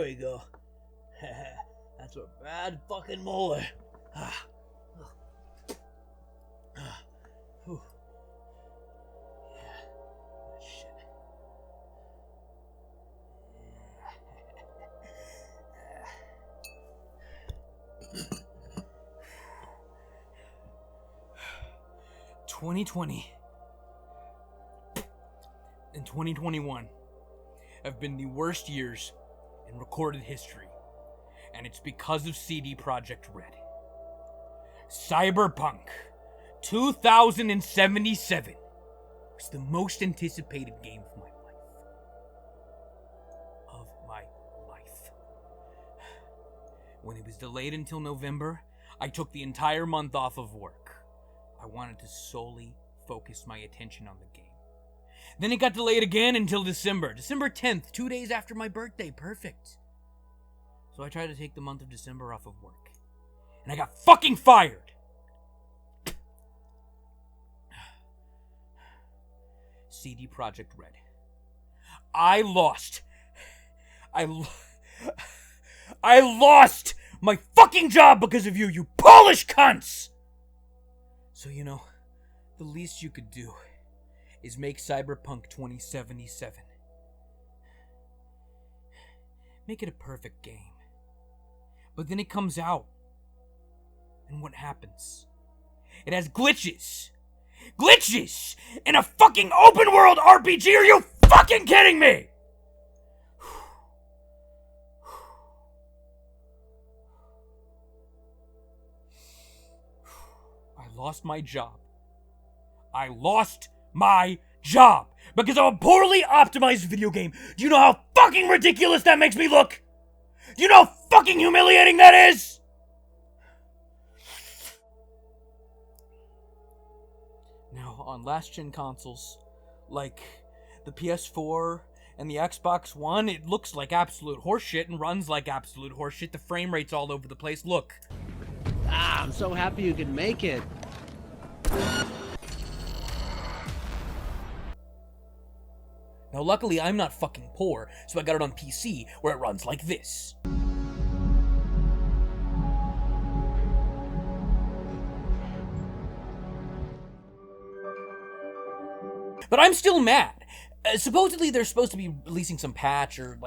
There you go. That's a bad fucking molar. Whew. Yeah. Shit. 2020 and 2021 have been the worst years in recorded history, and it's because of CD Projekt Red. Cyberpunk 2077 was the most anticipated game of my life. When it was delayed until November, I took the entire month off of work. I wanted to solely focus my attention on the game. Then it got delayed again until December 10th, 2 days after my birthday. Perfect. So I tried to take the month of December off of work, and I got fucking fired. CD Projekt Red. I lost my fucking job because of you, you Polish cunts! So, the least you could do is make Cyberpunk 2077. Make it a perfect game. But then it comes out, and what happens? It has glitches! Glitches! In a fucking open world RPG? Are you fucking kidding me? I lost my job. Because of a poorly optimized video game. Do you know how fucking ridiculous that makes me look? Do you know how fucking humiliating that is? Now, on last-gen consoles, like the PS4 and the Xbox One, it looks like absolute horseshit and runs like absolute horseshit. The frame rate's all over the place. Look. I'm so happy you can make it. Now, luckily, I'm not fucking poor, so I got it on PC, where it runs like this. But I'm still mad. Supposedly, they're supposed to be releasing some patch, or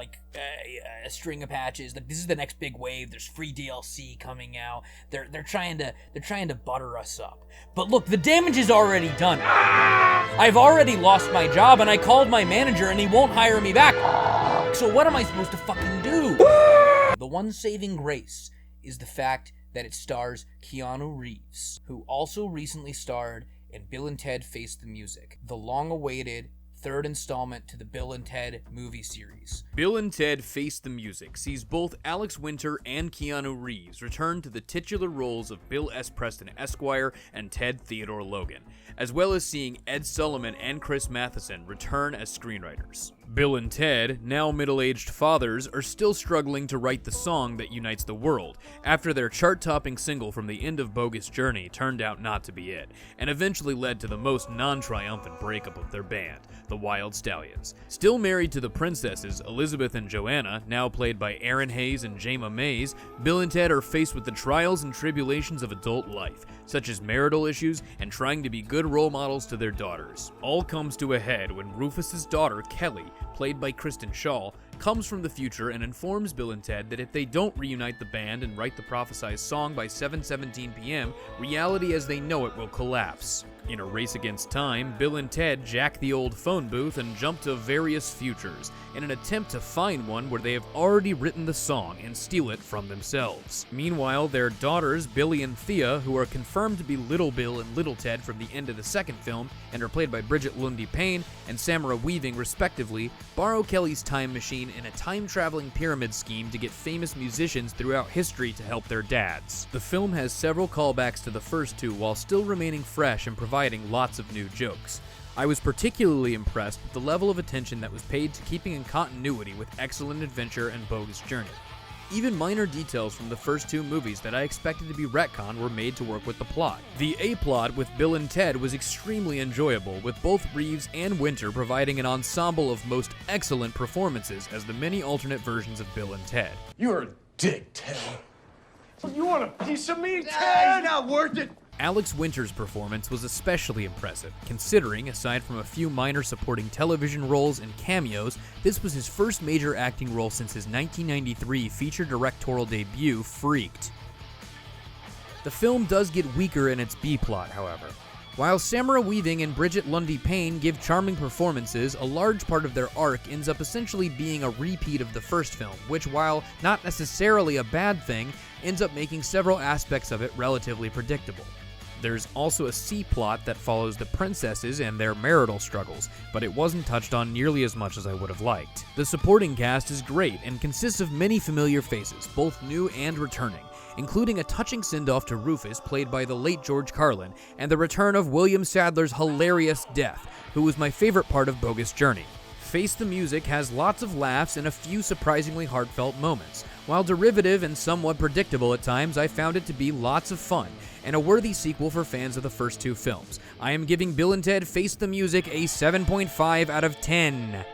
a string of patches. Like, this is the next big wave. There's free DLC coming out. They're trying to butter us up. But look, the damage is already done. I've already lost my job, and I called my manager, and he won't hire me back. So what am I supposed to fucking do? The one saving grace is the fact that it stars Keanu Reeves, who also recently starred in Bill and Ted Face the Music, the long-awaited third installment to the Bill and Ted movie series. Bill and Ted Face the Music sees both Alex Winter and Keanu Reeves return to the titular roles of Bill S. Preston Esquire and Ted Theodore Logan, as well as seeing Ed Sullivan and Chris Matheson return as screenwriters. Bill and Ted, now middle-aged fathers, are still struggling to write the song that unites the world, after their chart-topping single from the end of Bogus Journey turned out not to be it, and eventually led to the most non-triumphant breakup of their band, the Wild Stallions. Still married to the princesses, Elizabeth and Joanna, now played by Aaron Hayes and Jayma Mays, Bill and Ted are faced with the trials and tribulations of adult life, such as marital issues and trying to be good role models to their daughters. All comes to a head when Rufus's daughter, Kelly, played by Kristen Shaw, comes from the future and informs Bill and Ted that if they don't reunite the band and write the prophesized song by 7:17 p.m., reality as they know it will collapse. In a race against time, Bill and Ted jack the old phone booth and jump to various futures in an attempt to find one where they have already written the song and steal it from themselves. Meanwhile, their daughters, Billy and Thea, who are confirmed to be Little Bill and Little Ted from the end of the second film and are played by Bridget Lundy Payne and Samara Weaving respectively, borrow Kelly's time machine in a time-traveling pyramid scheme to get famous musicians throughout history to help their dads. The film has several callbacks to the first two while still remaining fresh and providing lots of new jokes. I was particularly impressed with the level of attention that was paid to keeping in continuity with Excellent Adventure and Bogus Journey. Even minor details from the first two movies that I expected to be retcon were made to work with the plot. The A-plot with Bill and Ted was extremely enjoyable, with both Reeves and Winter providing an ensemble of most excellent performances as the many alternate versions of Bill and Ted. You're a dick, Ted. You want a piece of me, Ted? He's not worth it. Alex Winter's performance was especially impressive, considering, aside from a few minor supporting television roles and cameos, this was his first major acting role since his 1993 feature directorial debut, Freaked. The film does get weaker in its B-plot, however. While Samara Weaving and Bridget Lundy Payne give charming performances, a large part of their arc ends up essentially being a repeat of the first film, which, while not necessarily a bad thing, ends up making several aspects of it relatively predictable. There's also a C-plot that follows the princesses and their marital struggles, but it wasn't touched on nearly as much as I would have liked. The supporting cast is great and consists of many familiar faces, both new and returning, including a touching send-off to Rufus, played by the late George Carlin, and the return of William Sadler's hilarious Death, who was my favorite part of Bogus Journey. Face the Music has lots of laughs and a few surprisingly heartfelt moments. While derivative and somewhat predictable at times, I found it to be lots of fun, and a worthy sequel for fans of the first two films. I am giving Bill and Ted Face the Music a 7.5 out of 10.